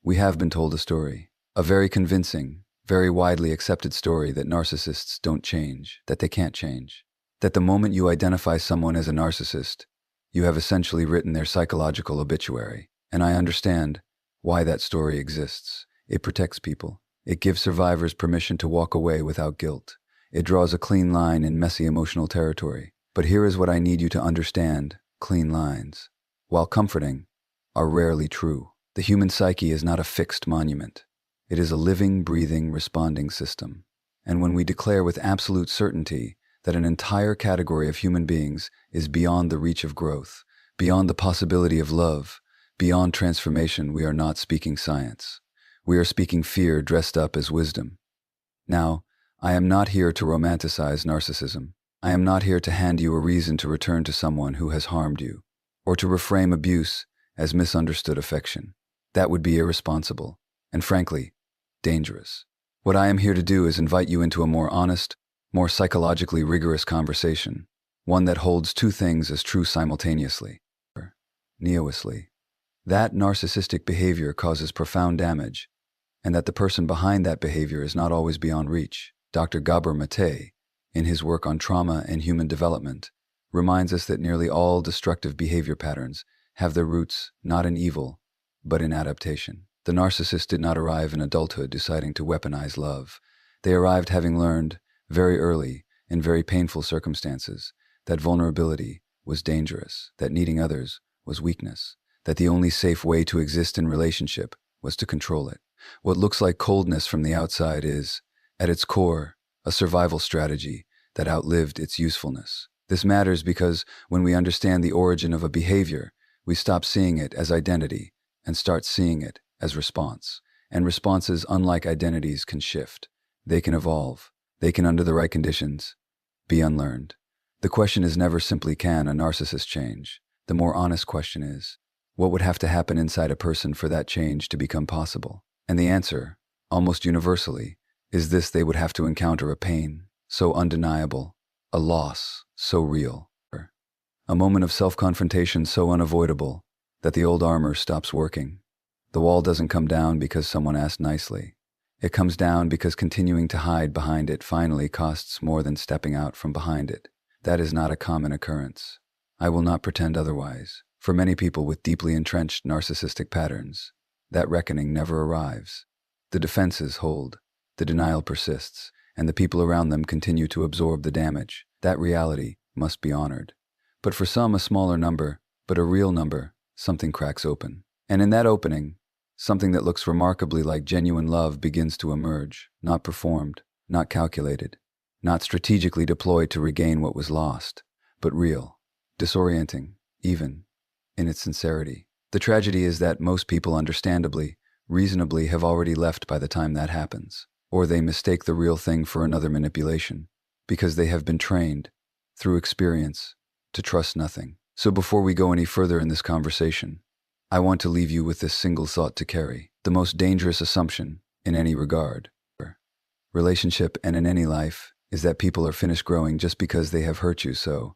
We have been told a story, a very convincing, very widely accepted story that narcissists don't change, that they can't change. That the moment you identify someone as a narcissist, you have essentially written their psychological obituary. And I understand why that story exists. It protects people. It gives survivors permission to walk away without guilt. It draws a clean line in messy emotional territory. But here is what I need you to understand. Clean lines, while comforting, are rarely true. The human psyche is not a fixed monument. It is a living, breathing, responding system. And when we declare with absolute certainty that an entire category of human beings is beyond the reach of growth, beyond the possibility of love, beyond transformation, we are not speaking science. We are speaking fear dressed up as wisdom. Now, I am not here to romanticize narcissism. I am not here to hand you a reason to return to someone who has harmed you, or to reframe abuse as misunderstood affection. That would be irresponsible, and frankly, dangerous. What I am here to do is invite you into a more honest, more psychologically rigorous conversation, one that holds two things as true simultaneously, or neoisly. That narcissistic behavior causes profound damage, and that the person behind that behavior is not always beyond reach. Dr. Gabor Maté, in his work on trauma and human development, reminds us that nearly all destructive behavior patterns have their roots not in evil, but in adaptation. The narcissist did not arrive in adulthood deciding to weaponize love. They arrived having learned, very early, in very painful circumstances, that vulnerability was dangerous, that needing others was weakness, that the only safe way to exist in relationship was to control it. What looks like coldness from the outside is, at its core, a survival strategy that outlived its usefulness. This matters because when we understand the origin of a behavior, we stop seeing it as identity and start seeing it as response. And responses, unlike identities, can shift. They can evolve. They can, under the right conditions, be unlearned. The question is never simply, can a narcissist change? The more honest question is, what would have to happen inside a person for that change to become possible? And the answer, almost universally, is this: they would have to encounter a pain so undeniable, a loss so real, a moment of self-confrontation so unavoidable that the old armor stops working. The wall doesn't come down because someone asked nicely. It comes down because continuing to hide behind it finally costs more than stepping out from behind it. That is not a common occurrence. I will not pretend otherwise. For many people with deeply entrenched narcissistic patterns, that reckoning never arrives. The defenses hold, the denial persists, and the people around them continue to absorb the damage. That reality must be honored. But for some, a smaller number, but a real number, something cracks open. And in that opening, something that looks remarkably like genuine love begins to emerge, not performed, not calculated, not strategically deployed to regain what was lost, but real, disorienting, even in its sincerity. The tragedy is that most people understandably, reasonably have already left by the time that happens, or they mistake the real thing for another manipulation, because they have been trained, through experience, to trust nothing. So before we go any further in this conversation, I want to leave you with this single thought to carry. The most dangerous assumption, in any regard, relationship and in any life, is that people are finished growing just because they have hurt you. So,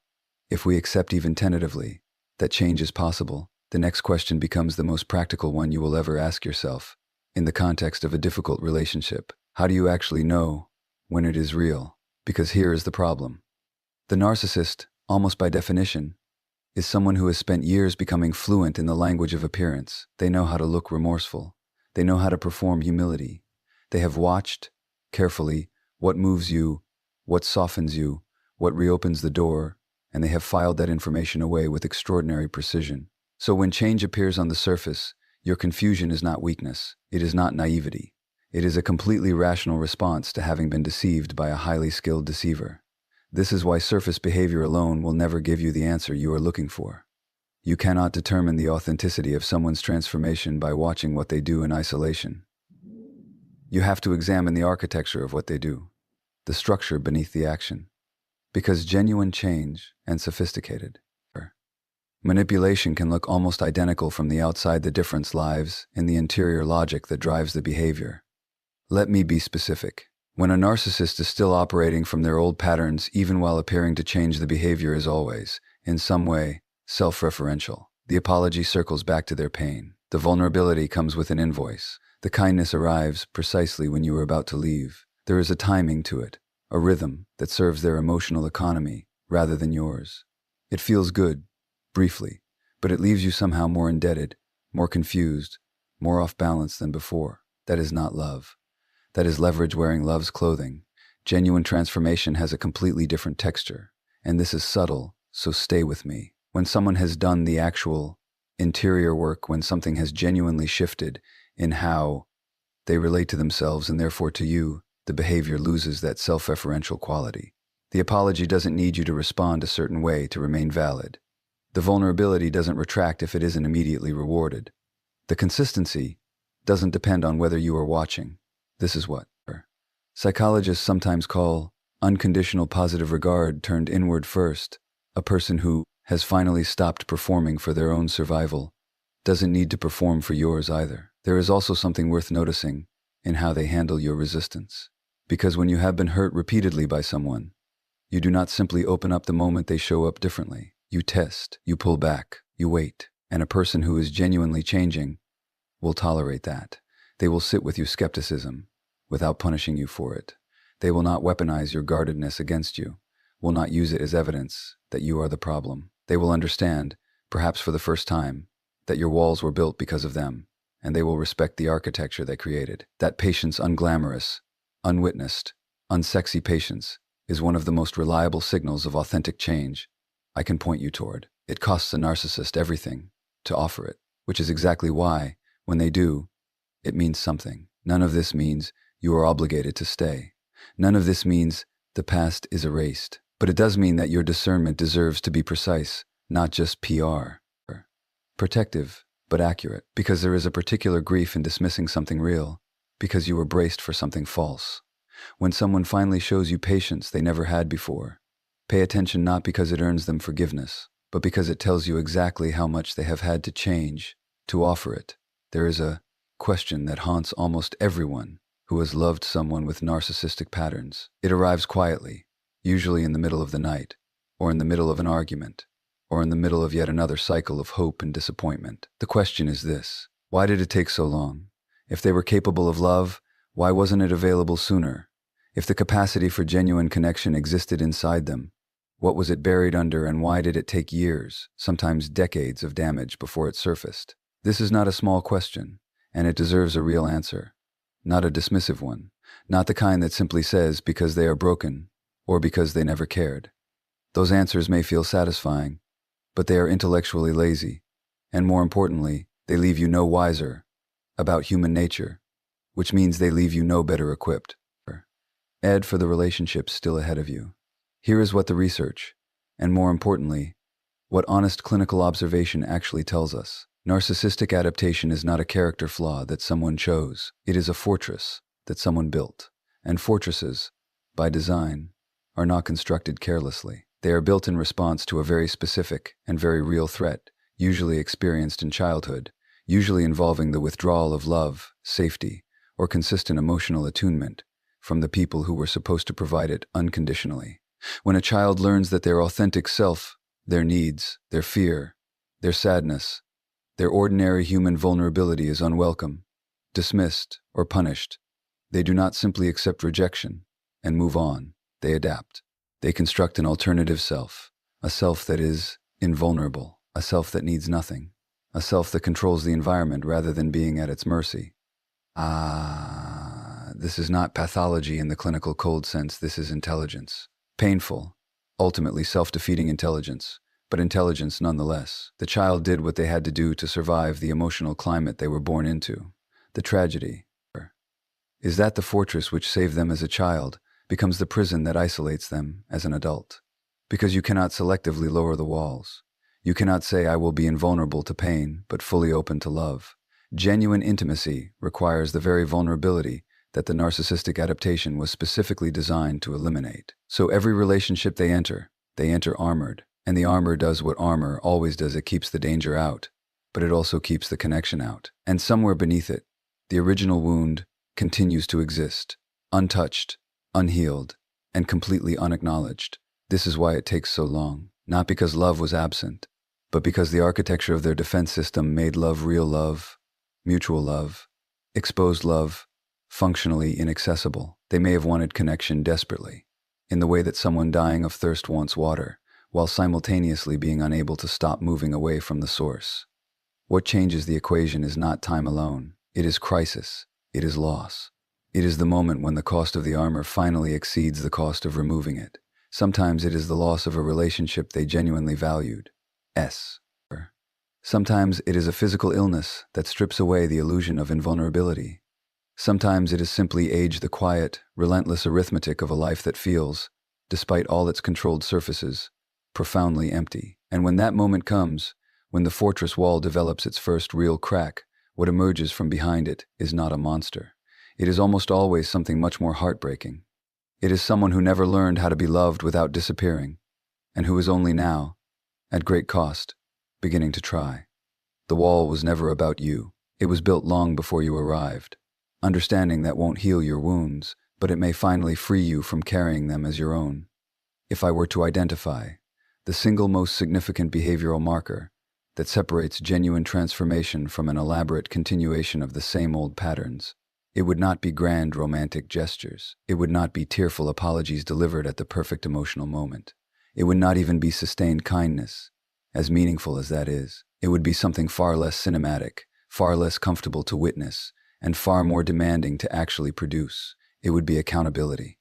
if we accept even tentatively that change is possible, the next question becomes the most practical one you will ever ask yourself. In the context of a difficult relationship, how do you actually know when it is real? Because here is the problem. The narcissist, almost by definition, is someone who has spent years becoming fluent in the language of appearance. They know how to look remorseful. They know how to perform humility. They have watched, carefully, what moves you, what softens you, what reopens the door, and they have filed that information away with extraordinary precision. So when change appears on the surface, your confusion is not weakness. It is not naivety. It is a completely rational response to having been deceived by a highly skilled deceiver. This is why surface behavior alone will never give you the answer you are looking for. You cannot determine the authenticity of someone's transformation by watching what they do in isolation. You have to examine the architecture of what they do, the structure beneath the action. Because genuine change and sophisticated manipulation can look almost identical from the outside. The difference lies in the interior logic that drives the behavior. Let me be specific. When a narcissist is still operating from their old patterns, even while appearing to change, the behavior is always, in some way, self-referential. The apology circles back to their pain. The The vulnerability comes with an invoice. The kindness arrives precisely when you are about to leave. There is a timing to it, a rhythm that serves their emotional economy rather than yours. It feels good, briefly, but it leaves you somehow more indebted, more confused, more off balance than before. That is not love. That is leverage wearing love's clothing. Genuine transformation has a completely different texture, and this is subtle, so stay with me. When someone has done the actual interior work, when something has genuinely shifted in how they relate to themselves and therefore to you, the behavior loses that self-referential quality. The apology doesn't need you to respond a certain way to remain valid. The vulnerability doesn't retract if it isn't immediately rewarded. The consistency doesn't depend on whether you are watching. This is what psychologists sometimes call unconditional positive regard turned inward first. A person who has finally stopped performing for their own survival doesn't need to perform for yours either. There is also something worth noticing in how they handle your resistance. Because when you have been hurt repeatedly by someone, you do not simply open up the moment they show up differently. You test, you pull back, you wait. And a person who is genuinely changing will tolerate that. They will sit with your skepticism without punishing you for it. They will not weaponize your guardedness against you, will not use it as evidence that you are the problem. They will understand, perhaps for the first time, that your walls were built because of them, and they will respect the architecture they created. That patience, unglamorous, unwitnessed, unsexy patience, is one of the most reliable signals of authentic change I can point you toward. It costs a narcissist everything to offer it, which is exactly why, when they do, it means something. None of this means you are obligated to stay. None of this means the past is erased. But it does mean that your discernment deserves to be precise, not just PR. Protective, but accurate, because there is a particular grief in dismissing something real, because you were braced for something false. When someone finally shows you patience they never had before, pay attention not because it earns them forgiveness, but because it tells you exactly how much they have had to change to offer it. There is a question that haunts almost everyone who has loved someone with narcissistic patterns. It arrives quietly, usually in the middle of the night, or in the middle of an argument, or in the middle of yet another cycle of hope and disappointment. The question is this: why did it take so long? If they were capable of love, why wasn't it available sooner? If the capacity for genuine connection existed inside them, what was it buried under, and why did it take years, sometimes decades of damage before it surfaced? This is not a small question, and it deserves a real answer. Not a dismissive one, not the kind that simply says because they are broken, or because they never cared. Those answers may feel satisfying, but they are intellectually lazy, and more importantly, they leave you no wiser about human nature, which means they leave you no better equipped for the relationships still ahead of you. Here is what the research, and more importantly, what honest clinical observation actually tells us. Narcissistic adaptation is not a character flaw that someone chose. It is a fortress that someone built. And fortresses, by design, are not constructed carelessly. They are built in response to a very specific and very real threat, usually experienced in childhood, usually involving the withdrawal of love, safety, or consistent emotional attunement from the people who were supposed to provide it unconditionally. When a child learns that their authentic self, their needs, their fear, their sadness, their ordinary human vulnerability is unwelcome, dismissed, or punished, they do not simply accept rejection and move on. They adapt. They construct an alternative self, a self that is invulnerable, a self that needs nothing, a self that controls the environment rather than being at its mercy. This is not pathology in the clinical cold sense. This is intelligence. Painful, ultimately self-defeating intelligence, but intelligence nonetheless. The child did what they had to do to survive the emotional climate they were born into. The tragedy is that the fortress which saved them as a child becomes the prison that isolates them as an adult. Because you cannot selectively lower the walls. You cannot say, I will be invulnerable to pain, but fully open to love. Genuine intimacy requires the very vulnerability that the narcissistic adaptation was specifically designed to eliminate. So every relationship they enter armored. And the armor does what armor always does. It keeps the danger out, but it also keeps the connection out. And somewhere beneath it, the original wound continues to exist, untouched, unhealed, and completely unacknowledged. This is why it takes so long. Not because love was absent, but because the architecture of their defense system made love real love mutual love, exposed love, functionally inaccessible. They may have wanted connection desperately, in the way that someone dying of thirst wants water, while simultaneously being unable to stop moving away from the source. What changes the equation is not time alone. It is crisis. It is loss. It is the moment when the cost of the armor finally exceeds the cost of removing it. Sometimes it is the loss of a relationship they genuinely valued. Sometimes it is a physical illness that strips away the illusion of invulnerability. Sometimes it is simply age, the quiet, relentless arithmetic of a life that feels, despite all its controlled surfaces, profoundly empty. And when that moment comes, when the fortress wall develops its first real crack, what emerges from behind it is not a monster. It is almost always something much more heartbreaking. It is someone who never learned how to be loved without disappearing, and who is only now, at great cost, beginning to try. The wall was never about you. It was built long before you arrived. Understanding that won't heal your wounds, but it may finally free you from carrying them as your own. If I were to identify the single most significant behavioral marker that separates genuine transformation from an elaborate continuation of the same old patterns, it would not be grand romantic gestures. It would not be tearful apologies delivered at the perfect emotional moment. It would not even be sustained kindness, as meaningful as that is. It would be something far less cinematic, far less comfortable to witness, and far more demanding to actually produce. It would be accountability.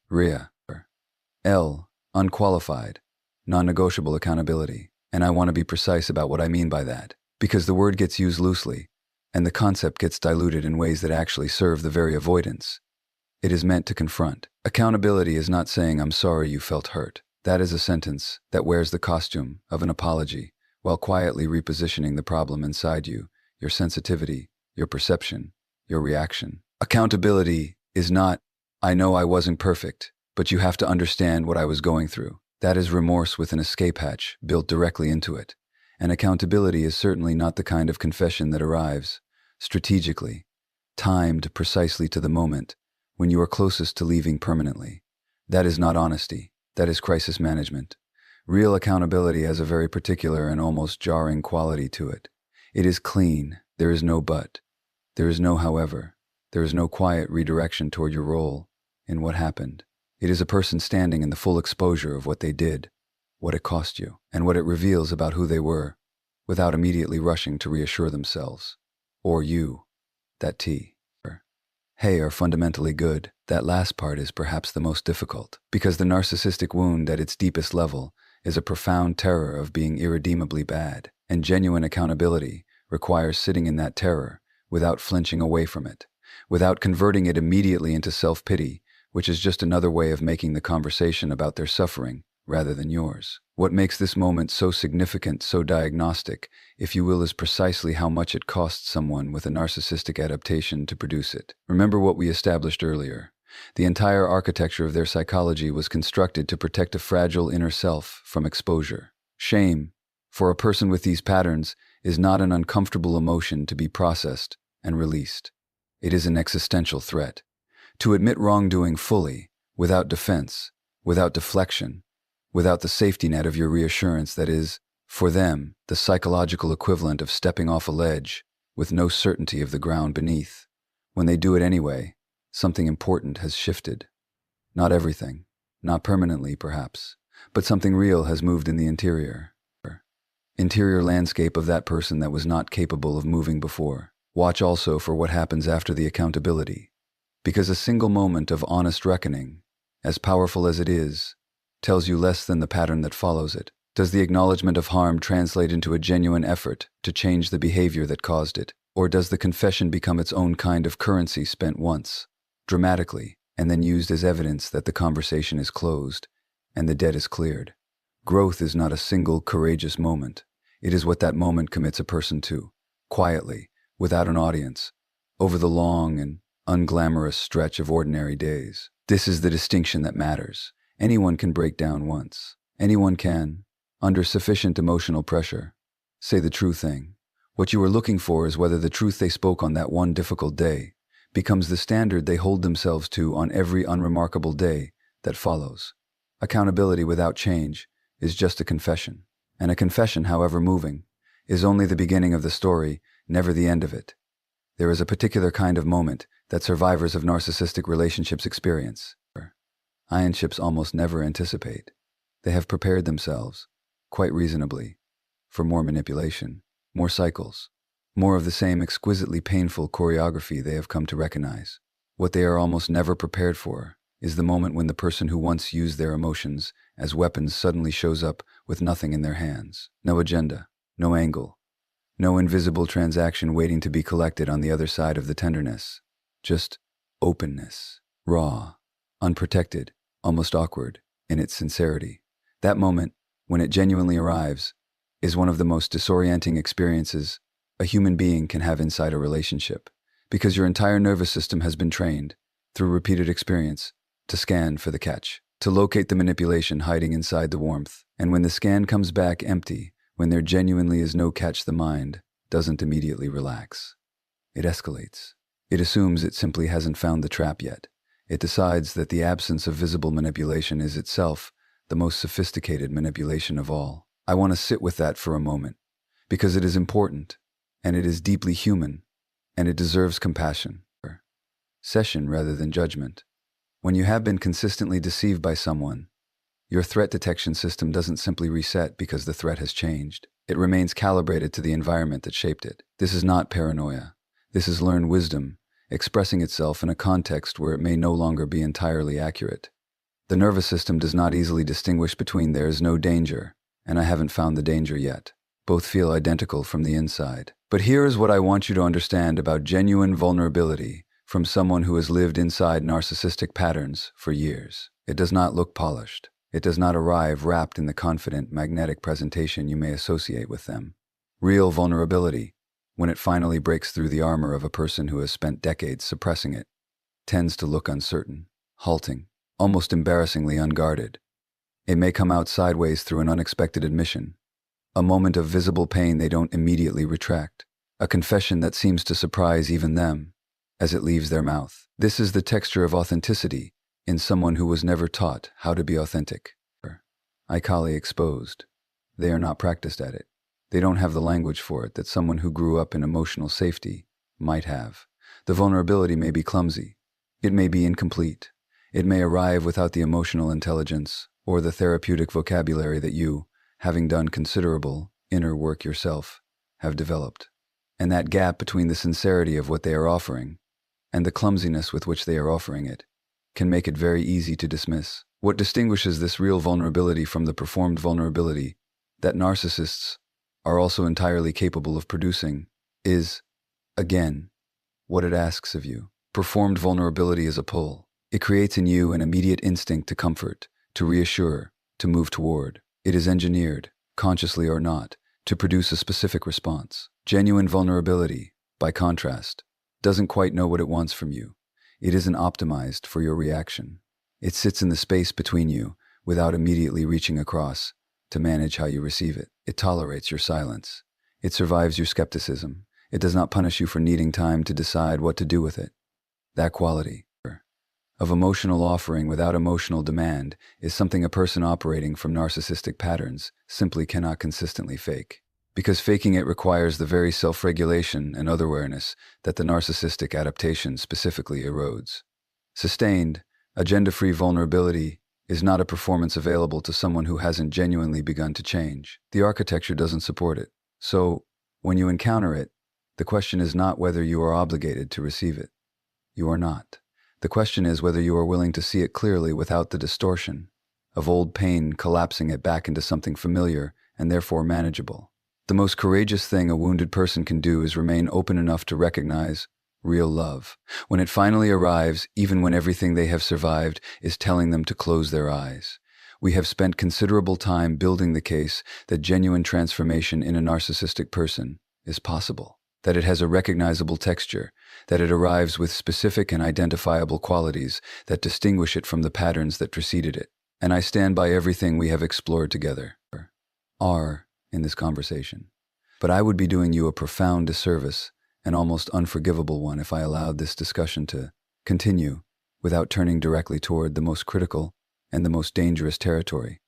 Unqualified, non-negotiable accountability. And I want to be precise about what I mean by that, because the word gets used loosely, and the concept gets diluted in ways that actually serve the very avoidance it is meant to confront. Accountability is not saying "I'm sorry you felt hurt." That is a sentence that wears the costume of an apology, while quietly repositioning the problem inside you, your sensitivity, your perception, your reaction. Accountability is not, "I know I wasn't perfect, but you have to understand what I was going through." That is remorse with an escape hatch built directly into it. And accountability is certainly not the kind of confession that arrives strategically, timed precisely to the moment when you are closest to leaving permanently. That is not honesty. That is crisis management. Real accountability has a very particular and almost jarring quality to it. It is clean. There is no but. There is no however. There is no quiet redirection toward your role in what happened. It is a person standing in the full exposure of what they did, what it cost you, and what it reveals about who they were, without immediately rushing to reassure themselves. Or you. That hey are fundamentally good. That last part is perhaps the most difficult, because the narcissistic wound at its deepest level is a profound terror of being irredeemably bad, and genuine accountability requires sitting in that terror without flinching away from it, without converting it immediately into self-pity, which is just another way of making the conversation about their suffering rather than yours. What makes this moment so significant, so diagnostic, if you will, is precisely how much it costs someone with a narcissistic adaptation to produce it. Remember what we established earlier. The entire architecture of their psychology was constructed to protect a fragile inner self from exposure. Shame, for a person with these patterns, is not an uncomfortable emotion to be processed and released. It is an existential threat. To admit wrongdoing fully, without defense, without deflection, without the safety net of your reassurance that is, for them, the psychological equivalent of stepping off a ledge with no certainty of the ground beneath. When they do it anyway, something important has shifted. Not everything, not permanently perhaps, but something real has moved in the interior landscape of that person that was not capable of moving before. Watch also for what happens after the accountability, because a single moment of honest reckoning, as powerful as it is, tells you less than the pattern that follows it. Does the acknowledgement of harm translate into a genuine effort to change the behavior that caused it? Or does the confession become its own kind of currency spent once, dramatically, and then used as evidence that the conversation is closed and the debt is cleared? Growth is not a single courageous moment. It is what that moment commits a person to, quietly, without an audience, over the long and unglamorous stretch of ordinary days. This is the distinction that matters. Anyone can break down once. Anyone can, under sufficient emotional pressure, say the true thing. What you are looking for is whether the truth they spoke on that one difficult day becomes the standard they hold themselves to on every unremarkable day that follows. Accountability without change is just a confession. And a confession, however moving, is only the beginning of the story, never the end of it. There is a particular kind of moment that survivors of narcissistic relationships experience. Ionships almost never anticipate. They have prepared themselves, quite reasonably, for more manipulation, more cycles, more of the same exquisitely painful choreography they have come to recognize. What they are almost never prepared for is the moment when the person who once used their emotions as weapons suddenly shows up with nothing in their hands. No agenda, no angle, no invisible transaction waiting to be collected on the other side of the tenderness. Just openness, raw, unprotected, almost awkward in its sincerity. That moment, when it genuinely arrives, is one of the most disorienting experiences a human being can have inside a relationship, because your entire nervous system has been trained, through repeated experience, to scan for the catch, to locate the manipulation hiding inside the warmth. And when the scan comes back empty, when there genuinely is no catch, the mind doesn't immediately relax. It escalates. It assumes it simply hasn't found the trap yet. It decides that the absence of visible manipulation is itself the most sophisticated manipulation of all. I want to sit with that for a moment, because it is important, and it is deeply human, and it deserves compassion. Session rather than judgment. When you have been consistently deceived by someone, your threat detection system doesn't simply reset because the threat has changed. It remains calibrated to the environment that shaped it. This is not paranoia. This is learned wisdom, expressing itself in a context where it may no longer be entirely accurate. The nervous system does not easily distinguish between "there is no danger" and "I haven't found the danger yet." Both feel identical from the inside. But here is what I want you to understand about genuine vulnerability from someone who has lived inside narcissistic patterns for years. It does not look polished. It does not arrive wrapped in the confident, magnetic presentation you may associate with them. Real vulnerability, when it finally breaks through the armor of a person who has spent decades suppressing it, tends to look uncertain, halting, almost embarrassingly unguarded. It may come out sideways through an unexpected admission, a moment of visible pain they don't immediately retract, a confession that seems to surprise even them as it leaves their mouth. This is the texture of authenticity in someone who was never taught how to be authentic. Ically exposed. They are not practiced at it. They don't have the language for it that someone who grew up in emotional safety might have. The vulnerability may be clumsy. It may be incomplete. It may arrive without the emotional intelligence or the therapeutic vocabulary that you, having done considerable inner work yourself, have developed. And that gap between the sincerity of what they are offering and the clumsiness with which they are offering it can make it very easy to dismiss. What distinguishes this real vulnerability from the performed vulnerability that narcissists are also entirely capable of producing is, again, what it asks of you. Performed vulnerability is a pull. It creates in you an immediate instinct to comfort, to reassure, to move toward. It is engineered, consciously or not, to produce a specific response. Genuine vulnerability, by contrast, doesn't quite know what it wants from you. It isn't optimized for your reaction. It sits in the space between you without immediately reaching across to manage how you receive it. It tolerates your silence. It survives your skepticism. It does not punish you for needing time to decide what to do with it. That quality of emotional offering without emotional demand is something a person operating from narcissistic patterns simply cannot consistently fake. Because faking it requires the very self-regulation and other-awareness that the narcissistic adaptation specifically erodes. Sustained, agenda-free vulnerability is not a performance available to someone who hasn't genuinely begun to change. The architecture doesn't support it. So, when you encounter it, the question is not whether you are obligated to receive it. You are not. The question is whether you are willing to see it clearly without the distortion of old pain collapsing it back into something familiar and therefore manageable. The most courageous thing a wounded person can do is remain open enough to recognize real love. When it finally arrives, even when everything they have survived is telling them to close their eyes. We have spent considerable time building the case that genuine transformation in a narcissistic person is possible, that it has a recognizable texture, that it arrives with specific and identifiable qualities that distinguish it from the patterns that preceded it. And I stand by everything we have explored together. In this conversation. But I would be doing you a profound disservice, an almost unforgivable one, if I allowed this discussion to continue without turning directly toward the most critical and the most dangerous territory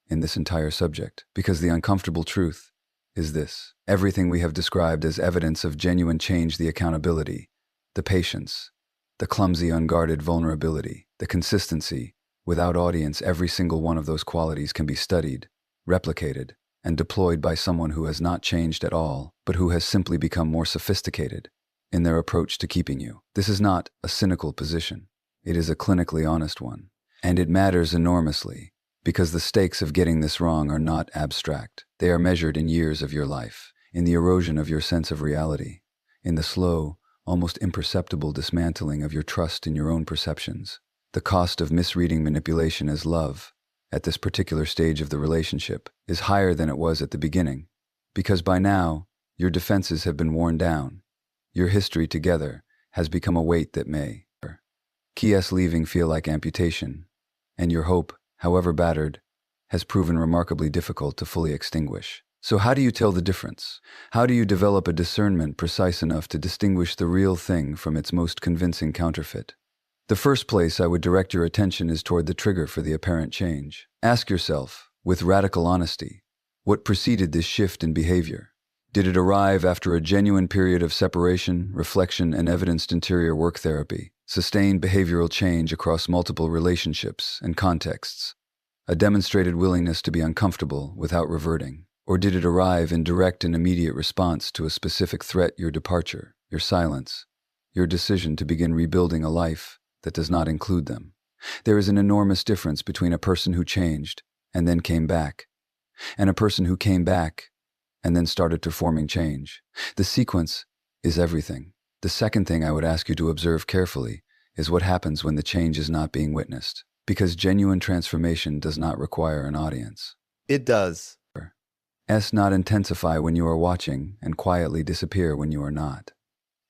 in this entire subject. Because the uncomfortable truth is this. Everything we have described as evidence of genuine change, the accountability, the patience, the clumsy, unguarded vulnerability, the consistency, without audience, every single one of those qualities can be studied, replicated, and deployed by someone who has not changed at all, but who has simply become more sophisticated in their approach to keeping you. This is not a cynical position. It is a clinically honest one. And it matters enormously, because the stakes of getting this wrong are not abstract. They are measured in years of your life, in the erosion of your sense of reality, in the slow, almost imperceptible dismantling of your trust in your own perceptions. The cost of misreading manipulation as love, at this particular stage of the relationship, is higher than it was at the beginning, because by now, your defenses have been worn down. Your history together has become a weight that may leaving feel like amputation, and your hope, however battered, has proven remarkably difficult to fully extinguish. So how do you tell the difference? How do you develop a discernment precise enough to distinguish the real thing from its most convincing counterfeit? The first place I would direct your attention is toward the trigger for the apparent change. Ask yourself, with radical honesty, what preceded this shift in behavior? Did it arrive after a genuine period of separation, reflection, and evidenced interior work therapy, sustained behavioral change across multiple relationships and contexts, a demonstrated willingness to be uncomfortable without reverting? Or did it arrive in direct and immediate response to a specific threat, your departure, your silence, your decision to begin rebuilding a life that does not include them? There is an enormous difference between a person who changed and then came back, and a person who came back and then started performing change. The sequence is everything. The second thing I would ask you to observe carefully is what happens when the change is not being witnessed, because genuine transformation does not require an audience. It does. Not intensify when you are watching and quietly disappear when you are not.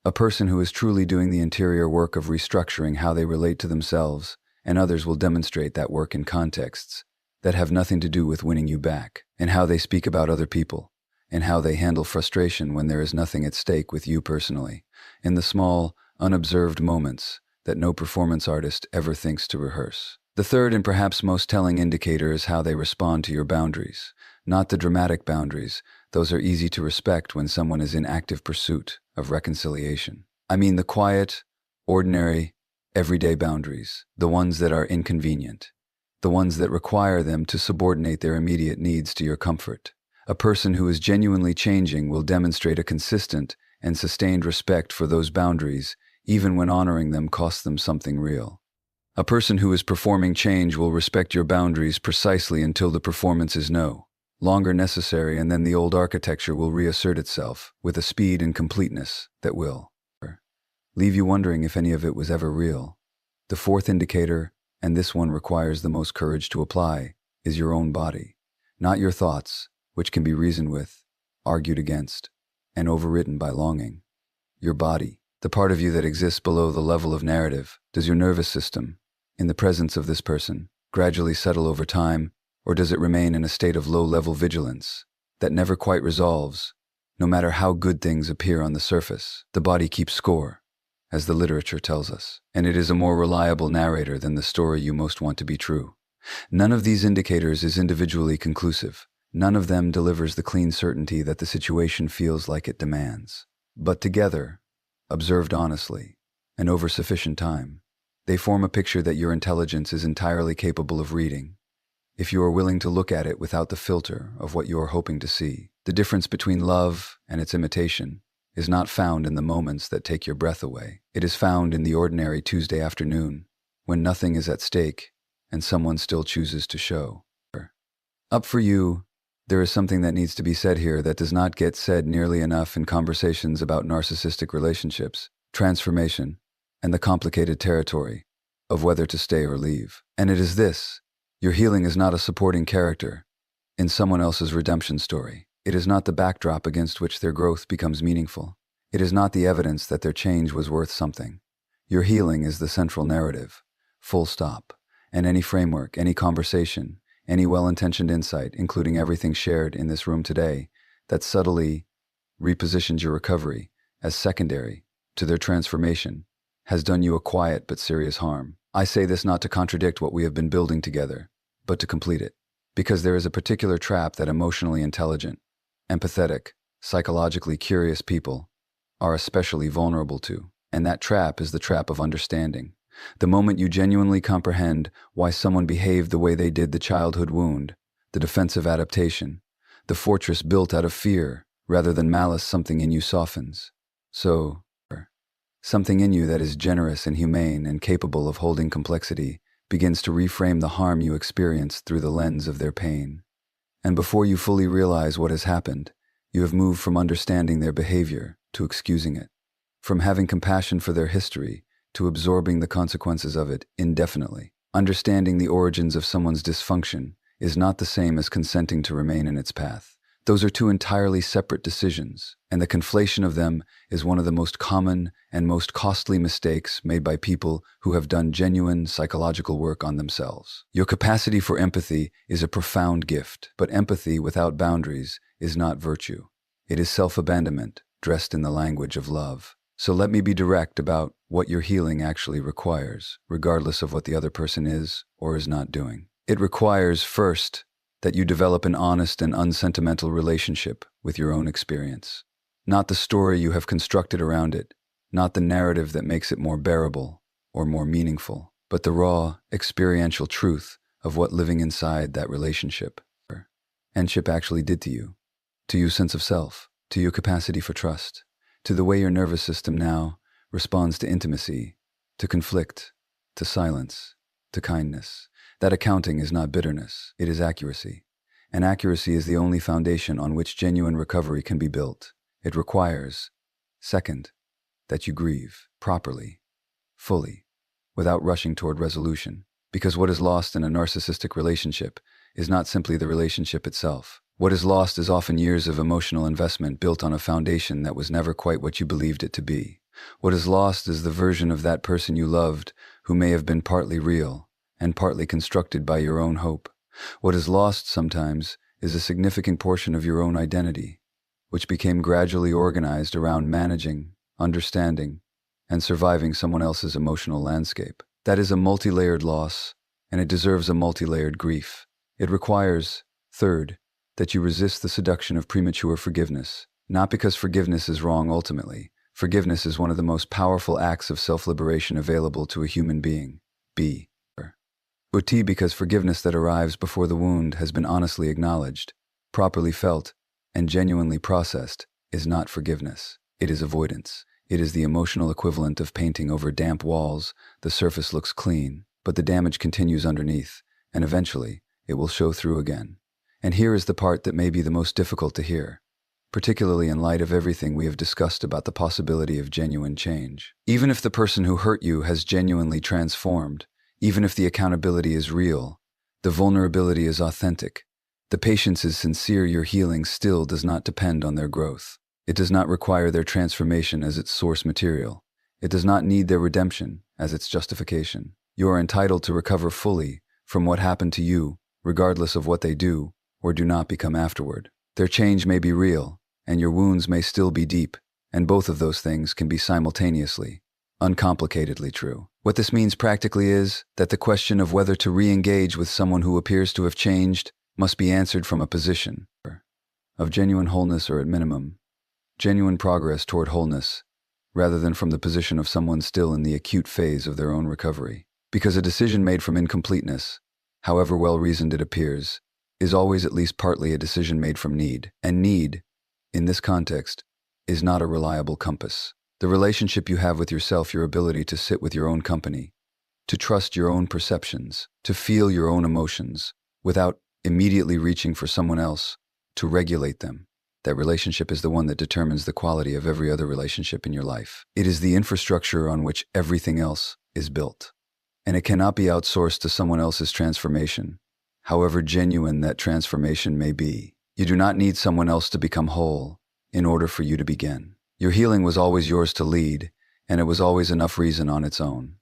A person who is truly doing the interior work of restructuring how they relate to themselves and others will demonstrate that work in contexts that have nothing to do with winning you back, in how they speak about other people, in how they handle frustration when there is nothing at stake with you personally, in the small, unobserved moments that no performance artist ever thinks to rehearse. The third and perhaps most telling indicator is how they respond to your boundaries. Not the dramatic boundaries. Those are easy to respect when someone is in active pursuit of reconciliation. I mean the quiet, ordinary, everyday boundaries, the ones that are inconvenient, the ones that require them to subordinate their immediate needs to your comfort. A person who is genuinely changing will demonstrate a consistent and sustained respect for those boundaries, even when honoring them costs them something real. A person who is performing change will respect your boundaries precisely until the performance is no longer necessary, and then the old architecture will reassert itself with a speed and completeness that will leave you wondering if any of it was ever real. The fourth indicator, and this one requires the most courage to apply, is your own body, not your thoughts, which can be reasoned with, argued against, and overridden by longing. Your body, the part of you that exists below the level of narrative. Does your nervous system, in the presence of this person, gradually settle over time, or does it remain in a state of low-level vigilance that never quite resolves? No matter how good things appear on the surface, the body keeps score, as the literature tells us, and it is a more reliable narrator than the story you most want to be true. None of these indicators is individually conclusive. None of them delivers the clean certainty that the situation feels like it demands. But together, observed honestly, and over sufficient time, they form a picture that your intelligence is entirely capable of reading, if you are willing to look at it without the filter of what you are hoping to see. The difference between love and its imitation is not found in the moments that take your breath away. It is found in the ordinary Tuesday afternoon, when nothing is at stake and someone still chooses to show up for you. There is something that needs to be said here that does not get said nearly enough in conversations about narcissistic relationships, transformation, and the complicated territory of whether to stay or leave. And it is this: your healing is not a supporting character in someone else's redemption story. It is not the backdrop against which their growth becomes meaningful. It is not the evidence that their change was worth something. Your healing is the central narrative, full stop. And any framework, any conversation, any well-intentioned insight, including everything shared in this room today, that subtly repositions your recovery as secondary to their transformation, has done you a quiet but serious harm. I say this not to contradict what we have been building together, but to complete it, because there is a particular trap that emotionally intelligent, empathetic, psychologically curious people are especially vulnerable to. And that trap is the trap of understanding. The moment you genuinely comprehend why someone behaved the way they did, the childhood wound, the defensive adaptation, the fortress built out of fear rather than malice, something in you softens. So, something in you that is generous and humane and capable of holding complexity begins to reframe the harm you experience through the lens of their pain. And before you fully realize what has happened, you have moved from understanding their behavior to excusing it, from having compassion for their history to absorbing the consequences of it indefinitely. Understanding the origins of someone's dysfunction is not the same as consenting to remain in its path. Those are two entirely separate decisions, and the conflation of them is one of the most common and most costly mistakes made by people who have done genuine psychological work on themselves. Your capacity for empathy is a profound gift, but empathy without boundaries is not virtue. It is self-abandonment dressed in the language of love. So let me be direct about what your healing actually requires, regardless of what the other person is or is not doing. It requires, first, that you develop an honest and unsentimental relationship with your own experience. Not the story you have constructed around it, not the narrative that makes it more bearable or more meaningful, but the raw, experiential truth of what living inside that relationship actually did to your sense of self, to your capacity for trust, to the way your nervous system now responds to intimacy, to conflict, to silence, to kindness. That accounting is not bitterness, it is accuracy. And accuracy is the only foundation on which genuine recovery can be built. It requires, second, that you grieve properly, fully, without rushing toward resolution. Because what is lost in a narcissistic relationship is not simply the relationship itself. What is lost is often years of emotional investment built on a foundation that was never quite what you believed it to be. What is lost is the version of that person you loved who may have been partly real and partly constructed by your own hope. What is lost sometimes is a significant portion of your own identity, which became gradually organized around managing, understanding, and surviving someone else's emotional landscape. That is a multi-layered loss, and it deserves a multi-layered grief. It requires, third, that you resist the seduction of premature forgiveness, not because forgiveness is wrong ultimately. Forgiveness is one of the most powerful acts of self-liberation available to a human being. Because forgiveness that arrives before the wound has been honestly acknowledged, properly felt, and genuinely processed is not forgiveness. It is avoidance. It is the emotional equivalent of painting over damp walls. The surface looks clean, but the damage continues underneath, and eventually it will show through again. And here is the part that may be the most difficult to hear, particularly in light of everything we have discussed about the possibility of genuine change. Even if the person who hurt you has genuinely transformed, even if the accountability is real, the vulnerability is authentic, the patience is sincere, your healing still does not depend on their growth. It does not require their transformation as its source material. It does not need their redemption as its justification. You are entitled to recover fully from what happened to you, regardless of what they do or do not become afterward. Their change may be real, and your wounds may still be deep, and both of those things can be simultaneously, uncomplicatedly true. What this means practically is that the question of whether to re-engage with someone who appears to have changed must be answered from a position of genuine wholeness, or at minimum, genuine progress toward wholeness, rather than from the position of someone still in the acute phase of their own recovery. Because a decision made from incompleteness, however well-reasoned it appears, is always at least partly a decision made from need. And need, in this context, is not a reliable compass. The relationship you have with yourself, your ability to sit with your own company, to trust your own perceptions, to feel your own emotions, without immediately reaching for someone else to regulate them. That relationship is the one that determines the quality of every other relationship in your life. It is the infrastructure on which everything else is built. And it cannot be outsourced to someone else's transformation, however genuine that transformation may be. You do not need someone else to become whole in order for you to begin. Your healing was always yours to lead, and it was always enough reason on its own.